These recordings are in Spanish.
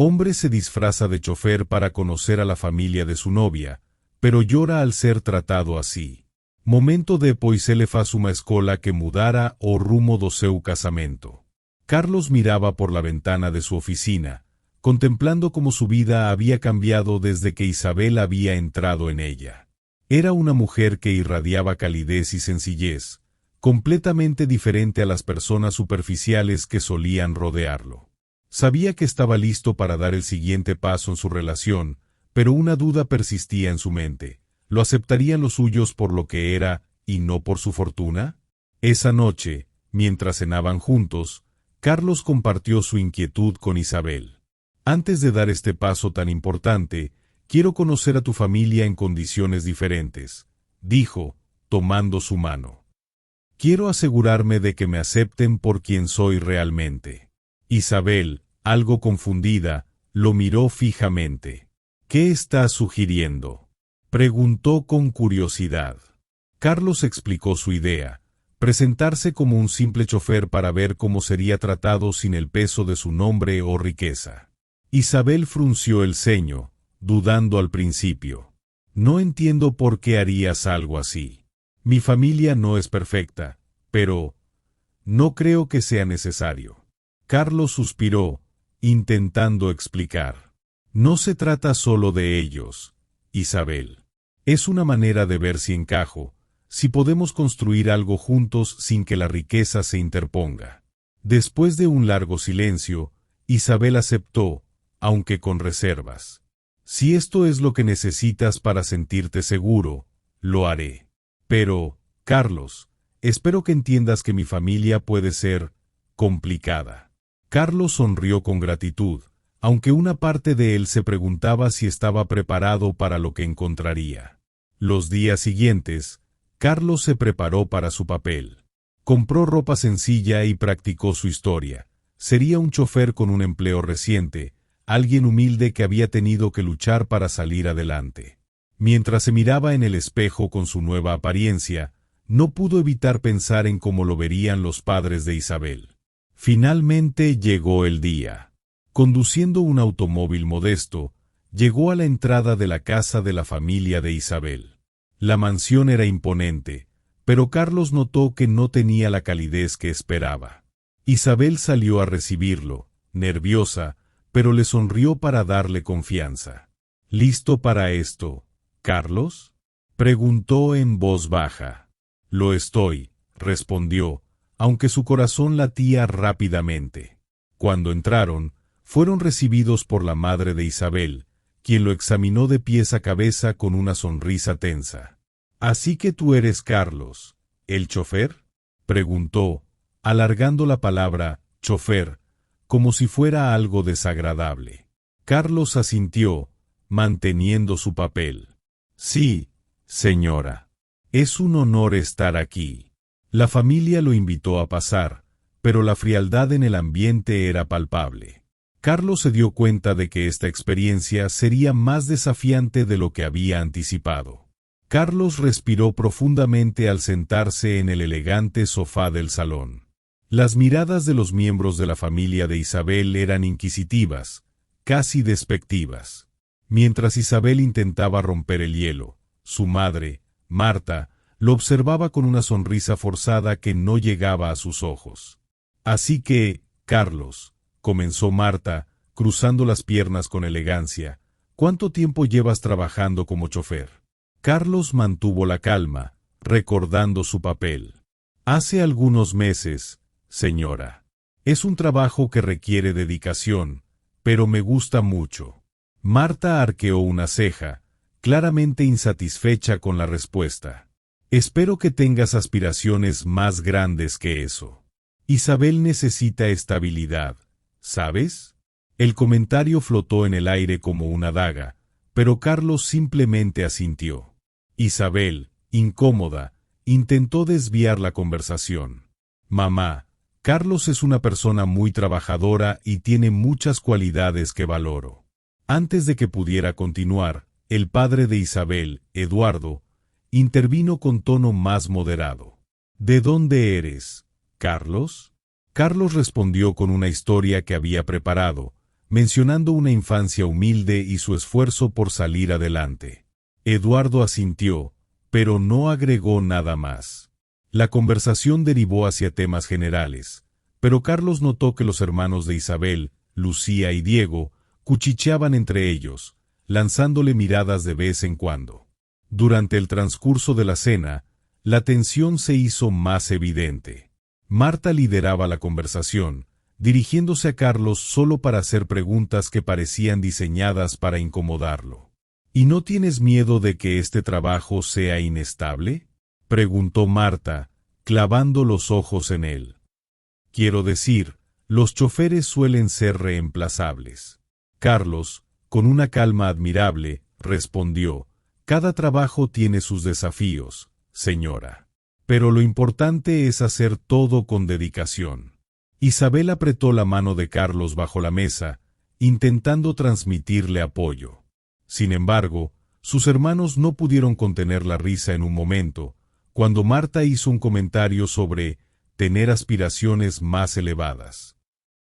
Hombre se disfraza de chofer para conocer a la familia de su novia, pero llora al ser tratado así. Momento depois ele faz uma escola que mudara o rumo do seu casamento. Carlos miraba por la ventana de su oficina, contemplando cómo su vida había cambiado desde que Isabel había entrado en ella. Era una mujer que irradiaba calidez y sencillez, completamente diferente a las personas superficiales que solían rodearlo. Sabía que estaba listo para dar el siguiente paso en su relación, pero una duda persistía en su mente. ¿Lo aceptarían los suyos por lo que era y no por su fortuna? Esa noche, mientras cenaban juntos, Carlos compartió su inquietud con Isabel. Antes de dar este paso tan importante, quiero conocer a tu familia en condiciones diferentes, dijo, tomando su mano. Quiero asegurarme de que me acepten por quien soy realmente. Isabel, algo confundida, lo miró fijamente. ¿Qué estás sugiriendo?, preguntó con curiosidad. Carlos explicó su idea, presentarse como un simple chofer para ver cómo sería tratado sin el peso de su nombre o riqueza. Isabel frunció el ceño, dudando al principio. No entiendo por qué harías algo así. Mi familia no es perfecta, pero no creo que sea necesario. Carlos suspiró, intentando explicar. No se trata solo de ellos, Isabel. Es una manera de ver si encajo, si podemos construir algo juntos sin que la riqueza se interponga. Después de un largo silencio, Isabel aceptó, aunque con reservas. Si esto es lo que necesitas para sentirte seguro, lo haré. Pero, Carlos, espero que entiendas que mi familia puede ser complicada. Carlos sonrió con gratitud, aunque una parte de él se preguntaba si estaba preparado para lo que encontraría. Los días siguientes, Carlos se preparó para su papel. Compró ropa sencilla y practicó su historia. Sería un chofer con un empleo reciente, alguien humilde que había tenido que luchar para salir adelante. Mientras se miraba en el espejo con su nueva apariencia, no pudo evitar pensar en cómo lo verían los padres de Isabel. Finalmente llegó el día. Conduciendo un automóvil modesto, llegó a la entrada de la casa de la familia de Isabel. La mansión era imponente, pero Carlos notó que no tenía la calidez que esperaba. Isabel salió a recibirlo, nerviosa, pero le sonrió para darle confianza. ¿Listo para esto, Carlos?, preguntó en voz baja. Lo estoy, respondió, aunque su corazón latía rápidamente. Cuando entraron, fueron recibidos por la madre de Isabel, quien lo examinó de pies a cabeza con una sonrisa tensa. ¿Así que tú eres Carlos, el chofer?, preguntó, alargando la palabra chofer, como si fuera algo desagradable. Carlos asintió, manteniendo su papel. Sí, señora. Es un honor estar aquí. La familia lo invitó a pasar, pero la frialdad en el ambiente era palpable. Carlos se dio cuenta de que esta experiencia sería más desafiante de lo que había anticipado. Carlos respiró profundamente al sentarse en el elegante sofá del salón. Las miradas de los miembros de la familia de Isabel eran inquisitivas, casi despectivas. Mientras Isabel intentaba romper el hielo, su madre, Marta, lo observaba con una sonrisa forzada que no llegaba a sus ojos. Así que, Carlos, comenzó Marta, cruzando las piernas con elegancia, ¿cuánto tiempo llevas trabajando como chofer? Carlos mantuvo la calma, recordando su papel. Hace algunos meses, señora. Es un trabajo que requiere dedicación, pero me gusta mucho. Marta arqueó una ceja, claramente insatisfecha con la respuesta. Espero que tengas aspiraciones más grandes que eso. Isabel necesita estabilidad, ¿sabes? El comentario flotó en el aire como una daga, pero Carlos simplemente asintió. Isabel, incómoda, intentó desviar la conversación. Mamá, Carlos es una persona muy trabajadora y tiene muchas cualidades que valoro. Antes de que pudiera continuar, el padre de Isabel, Eduardo, intervino con tono más moderado. ¿De dónde eres, Carlos? Carlos respondió con una historia que había preparado, mencionando una infancia humilde y su esfuerzo por salir adelante. Eduardo asintió, pero no agregó nada más. La conversación derivó hacia temas generales, pero Carlos notó que los hermanos de Isabel, Lucía y Diego, cuchicheaban entre ellos, lanzándole miradas de vez en cuando. Durante el transcurso de la cena, la tensión se hizo más evidente. Marta lideraba la conversación, dirigiéndose a Carlos solo para hacer preguntas que parecían diseñadas para incomodarlo. ¿Y no tienes miedo de que este trabajo sea inestable?, preguntó Marta, clavando los ojos en él. Quiero decir, los choferes suelen ser reemplazables. Carlos, con una calma admirable, respondió: cada trabajo tiene sus desafíos, señora. Pero lo importante es hacer todo con dedicación. Isabel apretó la mano de Carlos bajo la mesa, intentando transmitirle apoyo. Sin embargo, sus hermanos no pudieron contener la risa en un momento, cuando Marta hizo un comentario sobre tener aspiraciones más elevadas.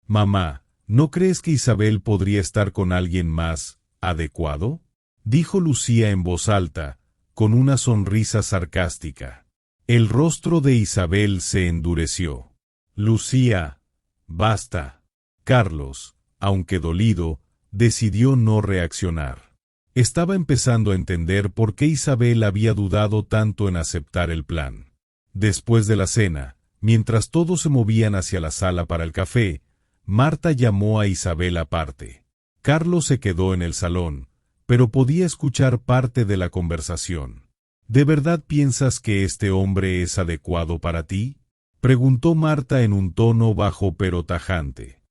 «Mamá, ¿no crees que Isabel podría estar con alguien más adecuado?», dijo Lucía en voz alta, con una sonrisa sarcástica. El rostro de Isabel se endureció. «Lucía, basta». Carlos, aunque dolido, decidió no reaccionar. Estaba empezando a entender por qué Isabel había dudado tanto en aceptar el plan. Después de la cena, mientras todos se movían hacia la sala para el café, Marta llamó a Isabel aparte. Carlos se quedó en el salón, pero podía escuchar parte de la conversación. ¿De verdad piensas que este hombre es adecuado para ti?, preguntó Marta en un tono bajo pero tajante.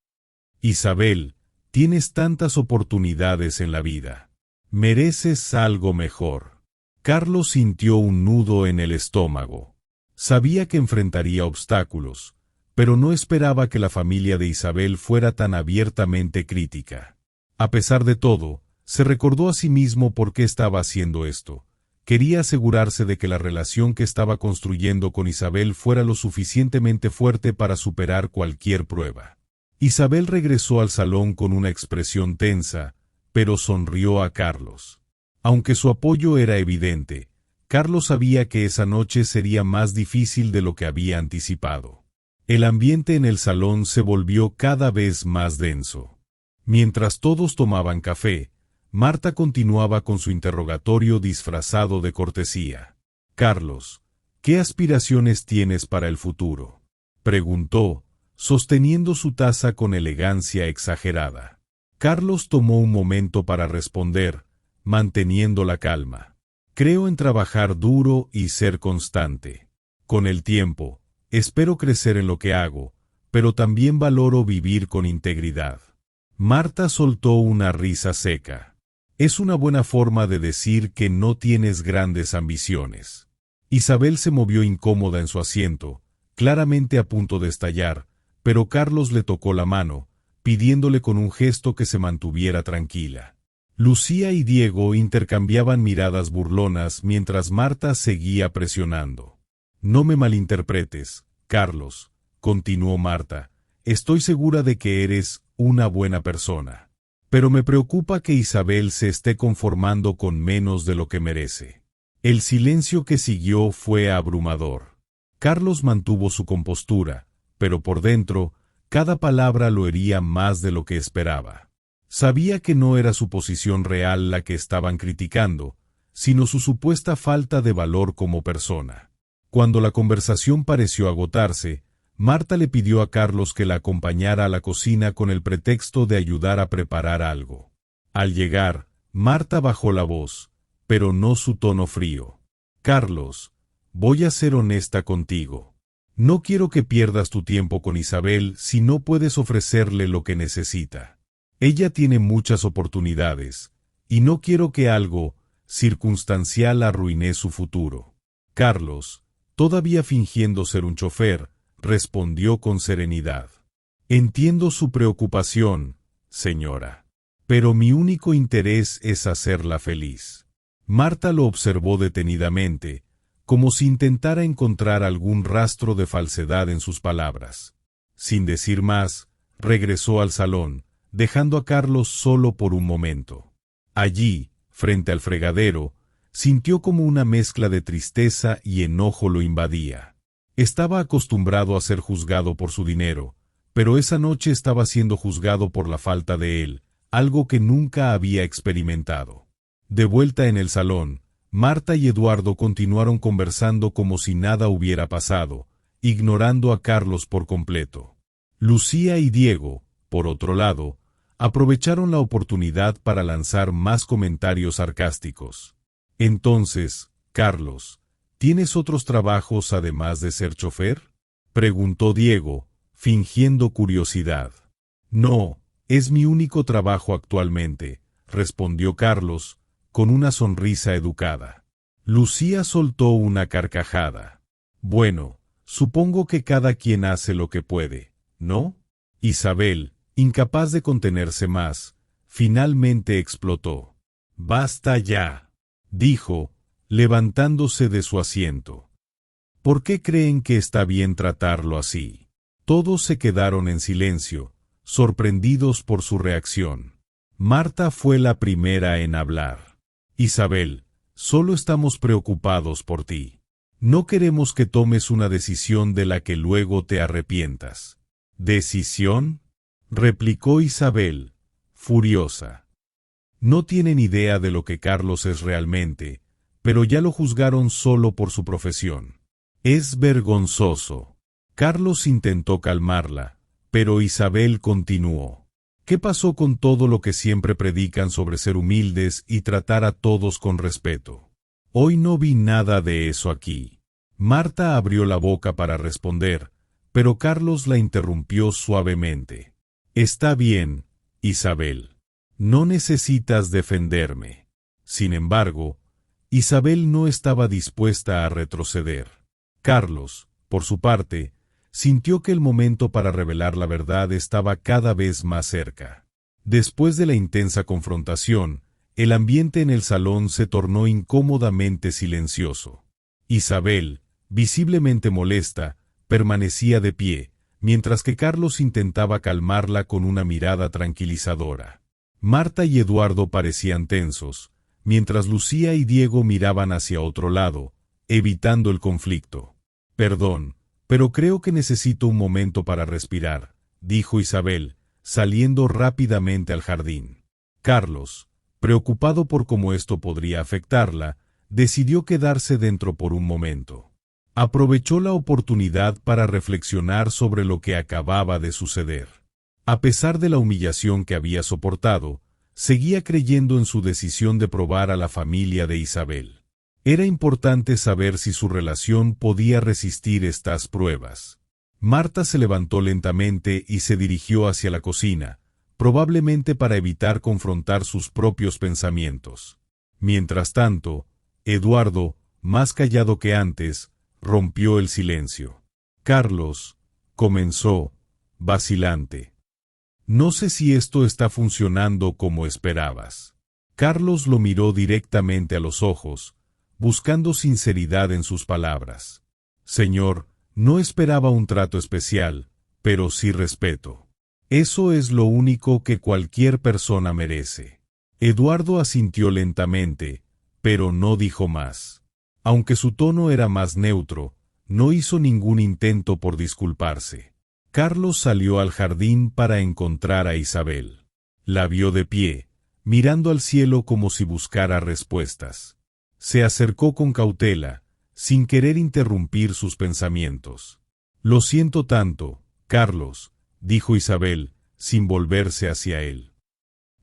Isabel, tienes tantas oportunidades en la vida. Mereces algo mejor. Carlos sintió un nudo en el estómago. Sabía que enfrentaría obstáculos, pero no esperaba que la familia de Isabel fuera tan abiertamente crítica. A pesar de todo, se recordó a sí mismo por qué estaba haciendo esto. Quería asegurarse de que la relación que estaba construyendo con Isabel fuera lo suficientemente fuerte para superar cualquier prueba. Isabel regresó al salón con una expresión tensa, pero sonrió a Carlos. Aunque su apoyo era evidente, Carlos sabía que esa noche sería más difícil de lo que había anticipado. El ambiente en el salón se volvió cada vez más denso. Mientras todos tomaban café, Marta continuaba con su interrogatorio disfrazado de cortesía. «Carlos, ¿qué aspiraciones tienes para el futuro?», preguntó, sosteniendo su taza con elegancia exagerada. Carlos tomó un momento para responder, manteniendo la calma. «Creo en trabajar duro y ser constante. Con el tiempo, espero crecer en lo que hago, pero también valoro vivir con integridad». Marta soltó una risa seca. Es una buena forma de decir que no tienes grandes ambiciones. Isabel se movió incómoda en su asiento, claramente a punto de estallar, pero Carlos le tocó la mano, pidiéndole con un gesto que se mantuviera tranquila. Lucía y Diego intercambiaban miradas burlonas mientras Marta seguía presionando. «No me malinterpretes, Carlos», continuó Marta, «estoy segura de que eres una buena persona. Pero me preocupa que Isabel se esté conformando con menos de lo que merece». El silencio que siguió fue abrumador. Carlos mantuvo su compostura, pero por dentro, cada palabra lo hería más de lo que esperaba. Sabía que no era su posición real la que estaban criticando, sino su supuesta falta de valor como persona. Cuando la conversación pareció agotarse, Marta le pidió a Carlos que la acompañara a la cocina con el pretexto de ayudar a preparar algo. Al llegar, Marta bajó la voz, pero no su tono frío. «Carlos, voy a ser honesta contigo. No quiero que pierdas tu tiempo con Isabel si no puedes ofrecerle lo que necesita. Ella tiene muchas oportunidades, y no quiero que algo circunstancial arruine su futuro». Carlos, todavía fingiendo ser un chofer, respondió con serenidad. «Entiendo su preocupación, señora. Pero mi único interés es hacerla feliz». Marta lo observó detenidamente, como si intentara encontrar algún rastro de falsedad en sus palabras. Sin decir más, regresó al salón, dejando a Carlos solo por un momento. Allí, frente al fregadero, sintió como una mezcla de tristeza y enojo lo invadía. Estaba acostumbrado a ser juzgado por su dinero, pero esa noche estaba siendo juzgado por la falta de él, algo que nunca había experimentado. De vuelta en el salón, Marta y Eduardo continuaron conversando como si nada hubiera pasado, ignorando a Carlos por completo. Lucía y Diego, por otro lado, aprovecharon la oportunidad para lanzar más comentarios sarcásticos. Entonces, Carlos, ¿tienes otros trabajos además de ser chofer?, preguntó Diego, fingiendo curiosidad. No, es mi único trabajo actualmente, respondió Carlos, con una sonrisa educada. Lucía soltó una carcajada. Bueno, supongo que cada quien hace lo que puede, ¿no? Isabel, incapaz de contenerse más, finalmente explotó. Basta ya, dijo, levantándose de su asiento. ¿Por qué creen que está bien tratarlo así? Todos se quedaron en silencio, sorprendidos por su reacción. Marta fue la primera en hablar. Isabel, solo estamos preocupados por ti. No queremos que tomes una decisión de la que luego te arrepientas. ¿Decisión?, replicó Isabel, furiosa. No tienen idea de lo que Carlos es realmente, pero ya lo juzgaron solo por su profesión. Es vergonzoso. Carlos intentó calmarla, pero Isabel continuó. ¿Qué pasó con todo lo que siempre predican sobre ser humildes y tratar a todos con respeto? Hoy no vi nada de eso aquí. Marta abrió la boca para responder, pero Carlos la interrumpió suavemente. Está bien, Isabel. No necesitas defenderme. Sin embargo, Isabel no estaba dispuesta a retroceder. Carlos, por su parte, sintió que el momento para revelar la verdad estaba cada vez más cerca. Después de la intensa confrontación, el ambiente en el salón se tornó incómodamente silencioso. Isabel, visiblemente molesta, permanecía de pie, mientras que Carlos intentaba calmarla con una mirada tranquilizadora. Marta y Eduardo parecían tensos, mientras Lucía y Diego miraban hacia otro lado, evitando el conflicto. Perdón, pero creo que necesito un momento para respirar, dijo Isabel, saliendo rápidamente al jardín. Carlos, preocupado por cómo esto podría afectarla, decidió quedarse dentro por un momento. Aprovechó la oportunidad para reflexionar sobre lo que acababa de suceder. A pesar de la humillación que había soportado, seguía creyendo en su decisión de probar a la familia de Isabel. Era importante saber si su relación podía resistir estas pruebas. Marta se levantó lentamente y se dirigió hacia la cocina, probablemente para evitar confrontar sus propios pensamientos. Mientras tanto, Eduardo, más callado que antes, rompió el silencio. Carlos, comenzó, vacilante. No sé si esto está funcionando como esperabas. Carlos lo miró directamente a los ojos, buscando sinceridad en sus palabras. Señor, no esperaba un trato especial, pero sí respeto. Eso es lo único que cualquier persona merece. Eduardo asintió lentamente, pero no dijo más. Aunque su tono era más neutro, no hizo ningún intento por disculparse. Carlos salió al jardín para encontrar a Isabel. La vio de pie, mirando al cielo como si buscara respuestas. Se acercó con cautela, sin querer interrumpir sus pensamientos. Lo siento tanto, Carlos, dijo Isabel, sin volverse hacia él.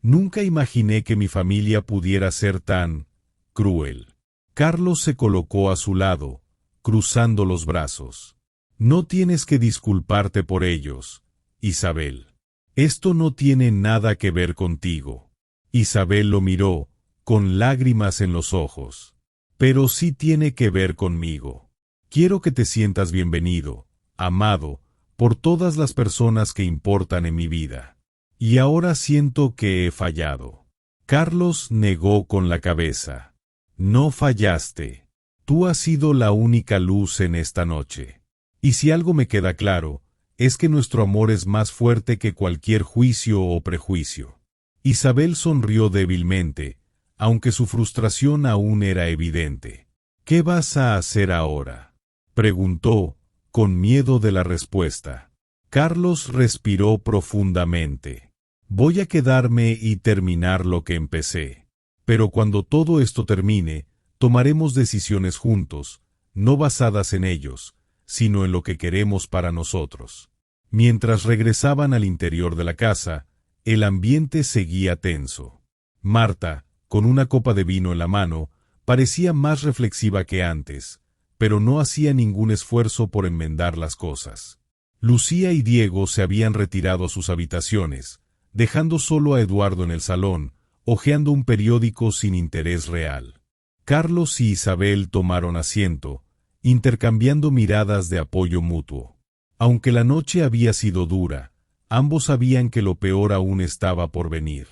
Nunca imaginé que mi familia pudiera ser tan cruel. Carlos se colocó a su lado, cruzando los brazos. No tienes que disculparte por ellos, Isabel. Esto no tiene nada que ver contigo. Isabel lo miró, con lágrimas en los ojos. Pero sí tiene que ver conmigo. Quiero que te sientas bienvenido, amado, por todas las personas que importan en mi vida. Y ahora siento que he fallado. Carlos negó con la cabeza. No fallaste. Tú has sido la única luz en esta noche. Y si algo me queda claro, es que nuestro amor es más fuerte que cualquier juicio o prejuicio. Isabel sonrió débilmente, aunque su frustración aún era evidente. ¿Qué vas a hacer ahora?, preguntó, con miedo de la respuesta. Carlos respiró profundamente. Voy a quedarme y terminar lo que empecé. Pero cuando todo esto termine, tomaremos decisiones juntos, no basadas en ellos, sino en lo que queremos para nosotros. Mientras regresaban al interior de la casa, el ambiente seguía tenso. Marta, con una copa de vino en la mano, parecía más reflexiva que antes, pero no hacía ningún esfuerzo por enmendar las cosas. Lucía y Diego se habían retirado a sus habitaciones, dejando solo a Eduardo en el salón, hojeando un periódico sin interés real. Carlos y Isabel tomaron asiento, intercambiando miradas de apoyo mutuo. Aunque la noche había sido dura, ambos sabían que lo peor aún estaba por venir.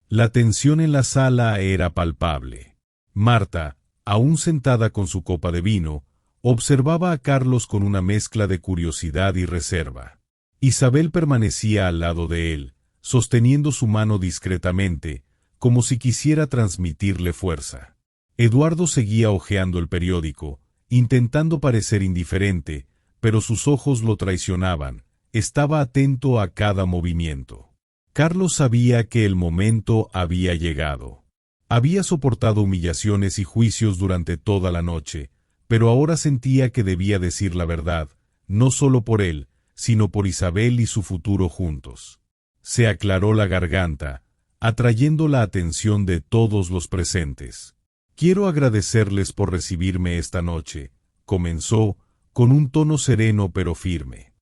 La tensión en la sala era palpable. Marta, aún sentada con su copa de vino, observaba a Carlos con una mezcla de curiosidad y reserva. Isabel permanecía al lado de él, sosteniendo su mano discretamente, como si quisiera transmitirle fuerza. Eduardo seguía hojeando el periódico, intentando parecer indiferente, pero sus ojos lo traicionaban, estaba atento a cada movimiento. Carlos sabía que el momento había llegado. Había soportado humillaciones y juicios durante toda la noche, pero ahora sentía que debía decir la verdad, no solo por él, sino por Isabel y su futuro juntos. Se aclaró la garganta, atrayendo la atención de todos los presentes. Quiero agradecerles por recibirme esta noche, comenzó, con un tono sereno pero firme.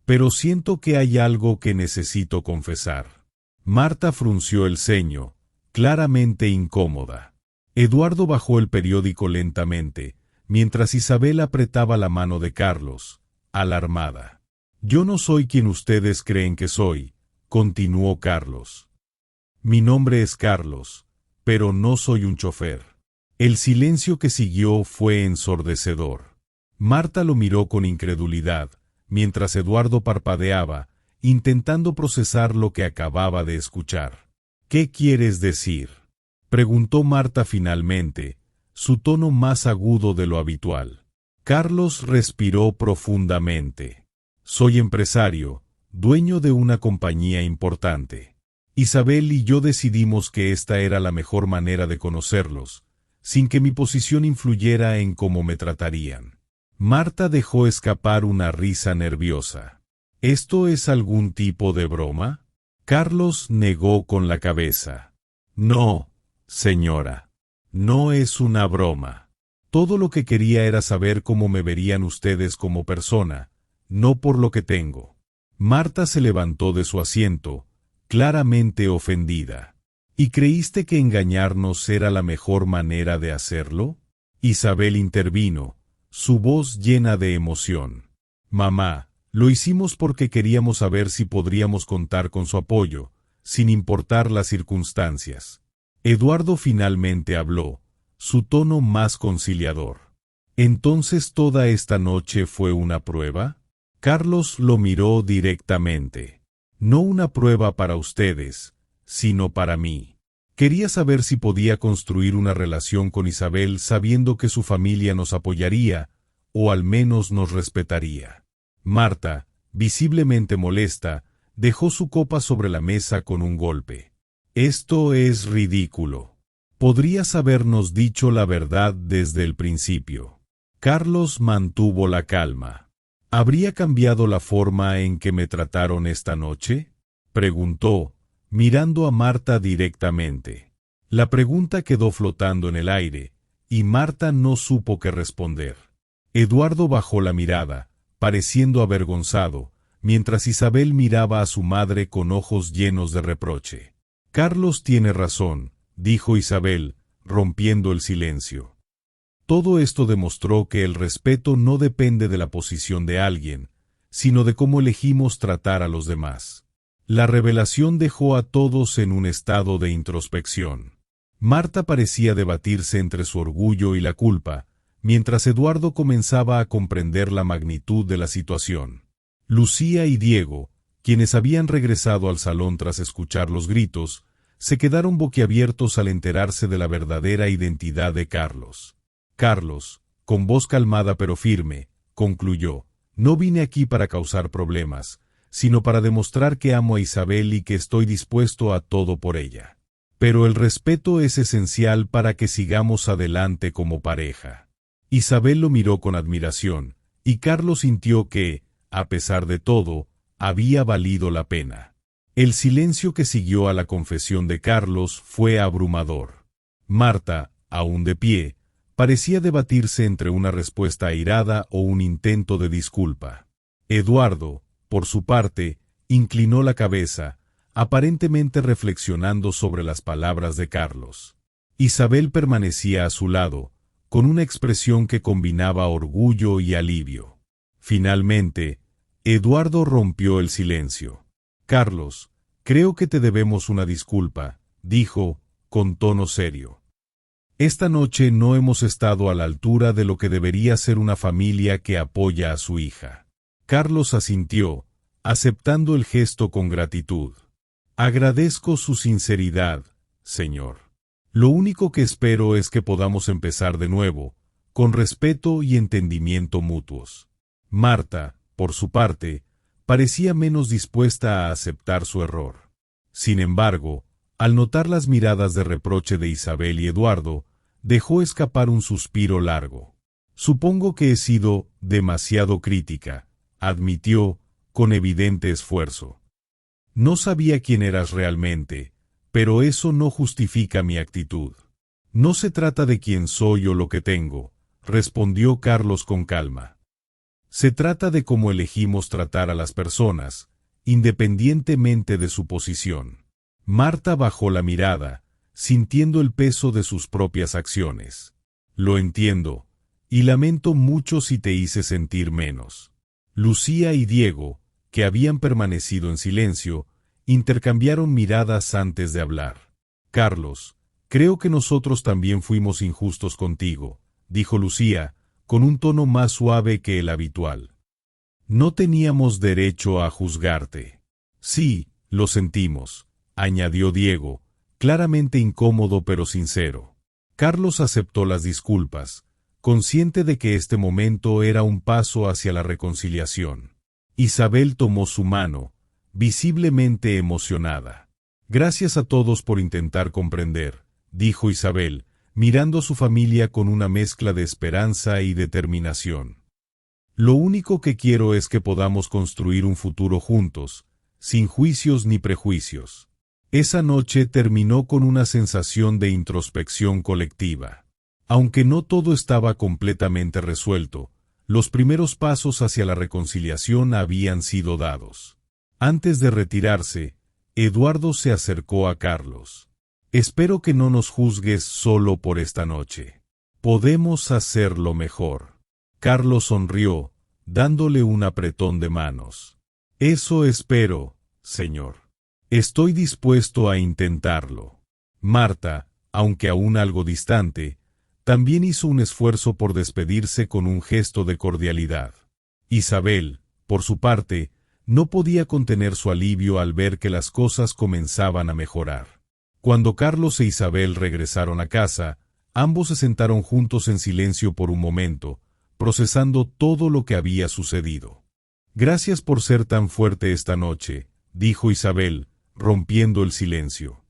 Pero siento que hay algo que necesito confesar. Marta frunció el ceño, claramente incómoda. Eduardo bajó el periódico lentamente, mientras Isabel apretaba la mano de Carlos, alarmada. Yo no soy quien ustedes creen que soy, continuó Carlos. Mi nombre es Carlos, pero no soy un chofer. El silencio que siguió fue ensordecedor. Marta lo miró con incredulidad, mientras Eduardo parpadeaba, intentando procesar lo que acababa de escuchar. ¿Qué quieres decir?, preguntó Marta finalmente, su tono más agudo de lo habitual. Carlos respiró profundamente. Soy empresario, dueño de una compañía importante. Isabel y yo decidimos que esta era la mejor manera de conocerlos, sin que mi posición influyera en cómo me tratarían. Marta dejó escapar una risa nerviosa. ¿Esto es algún tipo de broma? Carlos negó con la cabeza. No, señora. No es una broma. Todo lo que quería era saber cómo me verían ustedes como persona, no por lo que tengo. Marta se levantó de su asiento, claramente ofendida. ¿Y creíste que engañarnos era la mejor manera de hacerlo? Isabel intervino, su voz llena de emoción. Mamá, lo hicimos porque queríamos saber si podríamos contar con su apoyo, sin importar las circunstancias. Eduardo finalmente habló, su tono más conciliador. ¿Entonces toda esta noche fue una prueba? Carlos lo miró directamente. No una prueba para ustedes, sino para mí. Quería saber si podía construir una relación con Isabel sabiendo que su familia nos apoyaría, o al menos nos respetaría. Marta, visiblemente molesta, dejó su copa sobre la mesa con un golpe. Esto es ridículo. Podrías habernos dicho la verdad desde el principio. Carlos mantuvo la calma. ¿Habría cambiado la forma en que me trataron esta noche?, preguntó, mirando a Marta directamente. La pregunta quedó flotando en el aire, y Marta no supo qué responder. Eduardo bajó la mirada, pareciendo avergonzado, mientras Isabel miraba a su madre con ojos llenos de reproche. Carlos tiene razón, dijo Isabel, rompiendo el silencio. Todo esto demostró que el respeto no depende de la posición de alguien, sino de cómo elegimos tratar a los demás. La revelación dejó a todos en un estado de introspección. Marta parecía debatirse entre su orgullo y la culpa, mientras Eduardo comenzaba a comprender la magnitud de la situación. Lucía y Diego, quienes habían regresado al salón tras escuchar los gritos, se quedaron boquiabiertos al enterarse de la verdadera identidad de Carlos. Carlos, con voz calmada pero firme, concluyó: no vine aquí para causar problemas, sino para demostrar que amo a Isabel y que estoy dispuesto a todo por ella. Pero el respeto es esencial para que sigamos adelante como pareja. Isabel lo miró con admiración, y Carlos sintió que, a pesar de todo, había valido la pena. El silencio que siguió a la confesión de Carlos fue abrumador. Marta, aún de pie, parecía debatirse entre una respuesta airada o un intento de disculpa. Eduardo, por su parte, inclinó la cabeza, aparentemente reflexionando sobre las palabras de Carlos. Isabel permanecía a su lado, con una expresión que combinaba orgullo y alivio. Finalmente, Eduardo rompió el silencio. Carlos, creo que te debemos una disculpa, dijo, con tono serio. Esta noche no hemos estado a la altura de lo que debería ser una familia que apoya a su hija. Carlos asintió, aceptando el gesto con gratitud. Agradezco su sinceridad, señor. Lo único que espero es que podamos empezar de nuevo, con respeto y entendimiento mutuos. Marta, por su parte, parecía menos dispuesta a aceptar su error. Sin embargo, al notar las miradas de reproche de Isabel y Eduardo, dejó escapar un suspiro largo. Supongo que he sido demasiado crítica, admitió, con evidente esfuerzo. No sabía quién eras realmente, pero eso no justifica mi actitud. No se trata de quién soy o lo que tengo, respondió Carlos con calma. Se trata de cómo elegimos tratar a las personas, independientemente de su posición. Marta bajó la mirada, sintiendo el peso de sus propias acciones. Lo entiendo, y lamento mucho si te hice sentir menos. Lucía y Diego, que habían permanecido en silencio, intercambiaron miradas antes de hablar. Carlos, creo que nosotros también fuimos injustos contigo, dijo Lucía, con un tono más suave que el habitual. No teníamos derecho a juzgarte. Sí, lo sentimos, añadió Diego, claramente incómodo pero sincero. Carlos aceptó las disculpas, consciente de que este momento era un paso hacia la reconciliación. Isabel tomó su mano, visiblemente emocionada. Gracias a todos por intentar comprender, dijo Isabel, mirando a su familia con una mezcla de esperanza y determinación. Lo único que quiero es que podamos construir un futuro juntos, sin juicios ni prejuicios. Esa noche terminó con una sensación de introspección colectiva. Aunque no todo estaba completamente resuelto, los primeros pasos hacia la reconciliación habían sido dados. Antes de retirarse, Eduardo se acercó a Carlos. Espero que no nos juzgues solo por esta noche. Podemos hacerlo mejor. Carlos sonrió, dándole un apretón de manos. Eso espero, señor. Estoy dispuesto a intentarlo. Marta, aunque aún algo distante, también hizo un esfuerzo por despedirse con un gesto de cordialidad. Isabel, por su parte, no podía contener su alivio al ver que las cosas comenzaban a mejorar. Cuando Carlos e Isabel regresaron a casa, ambos se sentaron juntos en silencio por un momento, procesando todo lo que había sucedido. Gracias por ser tan fuerte esta noche, dijo Isabel, rompiendo el silencio.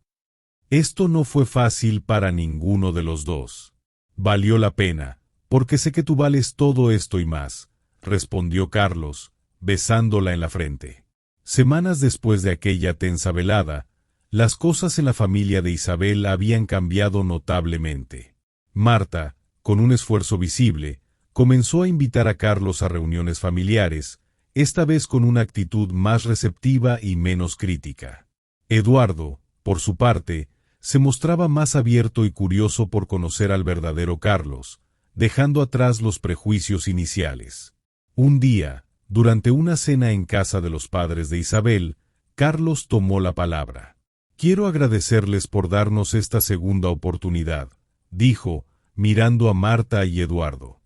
Esto no fue fácil para ninguno de los dos. Valió la pena, porque sé que tú vales todo esto y más, respondió Carlos, besándola en la frente. Semanas después de aquella tensa velada, las cosas en la familia de Isabel habían cambiado notablemente. Marta, con un esfuerzo visible, comenzó a invitar a Carlos a reuniones familiares, esta vez con una actitud más receptiva y menos crítica. Eduardo, por su parte, se mostraba más abierto y curioso por conocer al verdadero Carlos, dejando atrás los prejuicios iniciales. Un día, durante una cena en casa de los padres de Isabel, Carlos tomó la palabra. Quiero agradecerles por darnos esta segunda oportunidad, dijo, mirando a Marta y Eduardo.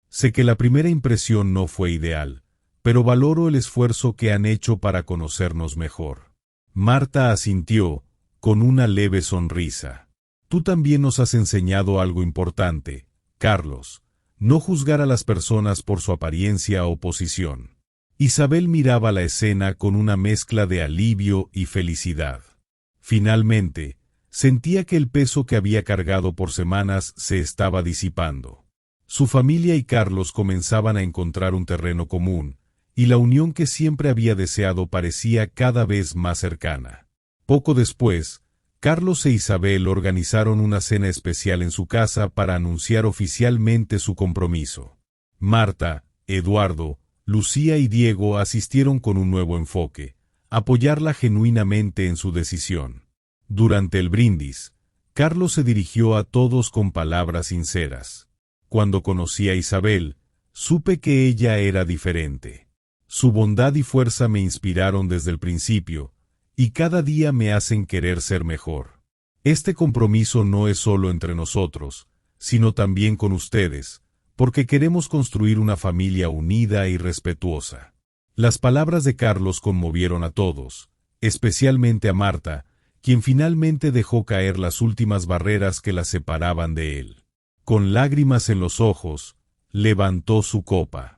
Sé que la primera impresión no fue ideal, pero valoro el esfuerzo que han hecho para conocernos mejor. Marta asintió, con una leve sonrisa. Tú también nos has enseñado algo importante, Carlos, no juzgar a las personas por su apariencia o posición. Isabel miraba la escena con una mezcla de alivio y felicidad. Finalmente, sentía que el peso que había cargado por semanas se estaba disipando. Su familia y Carlos comenzaban a encontrar un terreno común, y la unión que siempre había deseado parecía cada vez más cercana. Poco después, Carlos e Isabel organizaron una cena especial en su casa para anunciar oficialmente su compromiso. Marta, Eduardo, Lucía y Diego asistieron con un nuevo enfoque, apoyarla genuinamente en su decisión. Durante el brindis, Carlos se dirigió a todos con palabras sinceras. Cuando conocí a Isabel, supe que ella era diferente. Su bondad y fuerza me inspiraron desde el principio, y cada día me hacen querer ser mejor. Este compromiso no es solo entre nosotros, sino también con ustedes, porque queremos construir una familia unida y respetuosa. Las palabras de Carlos conmovieron a todos, especialmente a Marta, quien finalmente dejó caer las últimas barreras que la separaban de él. Con lágrimas en los ojos, levantó su copa.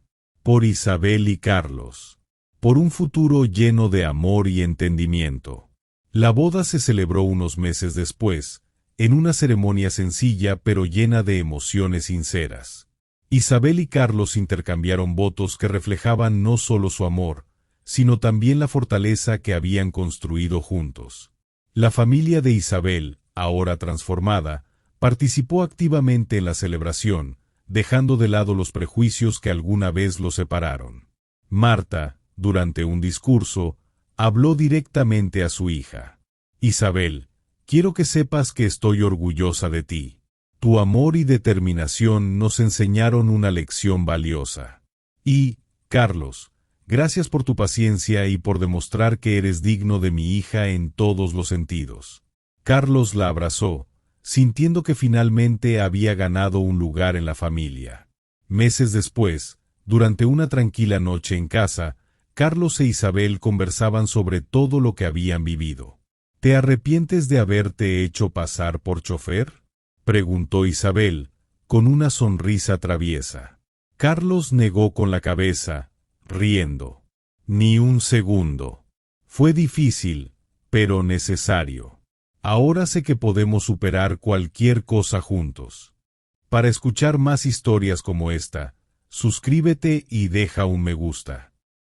Por Isabel y Carlos. Por un futuro lleno de amor y entendimiento. La boda se celebró unos meses después, en una ceremonia sencilla pero llena de emociones sinceras. Isabel y Carlos intercambiaron votos que reflejaban no solo su amor, sino también la fortaleza que habían construido juntos. La familia de Isabel, ahora transformada, participó activamente en la celebración, dejando de lado los prejuicios que alguna vez los separaron. Marta, durante un discurso, habló directamente a su hija. Isabel, quiero que sepas que estoy orgullosa de ti. Tu amor y determinación nos enseñaron una lección valiosa. Y, Carlos, gracias por tu paciencia y por demostrar que eres digno de mi hija en todos los sentidos. Carlos la abrazó, sintiendo que finalmente había ganado un lugar en la familia. Meses después, durante una tranquila noche en casa, Carlos e Isabel conversaban sobre todo lo que habían vivido. ¿Te arrepientes de haberte hecho pasar por chofer?, preguntó Isabel, con una sonrisa traviesa. Carlos negó con la cabeza, riendo. Ni un segundo. Fue difícil, pero necesario. Ahora sé que podemos superar cualquier cosa juntos. Para escuchar más historias como esta, suscríbete y deja un me gusta.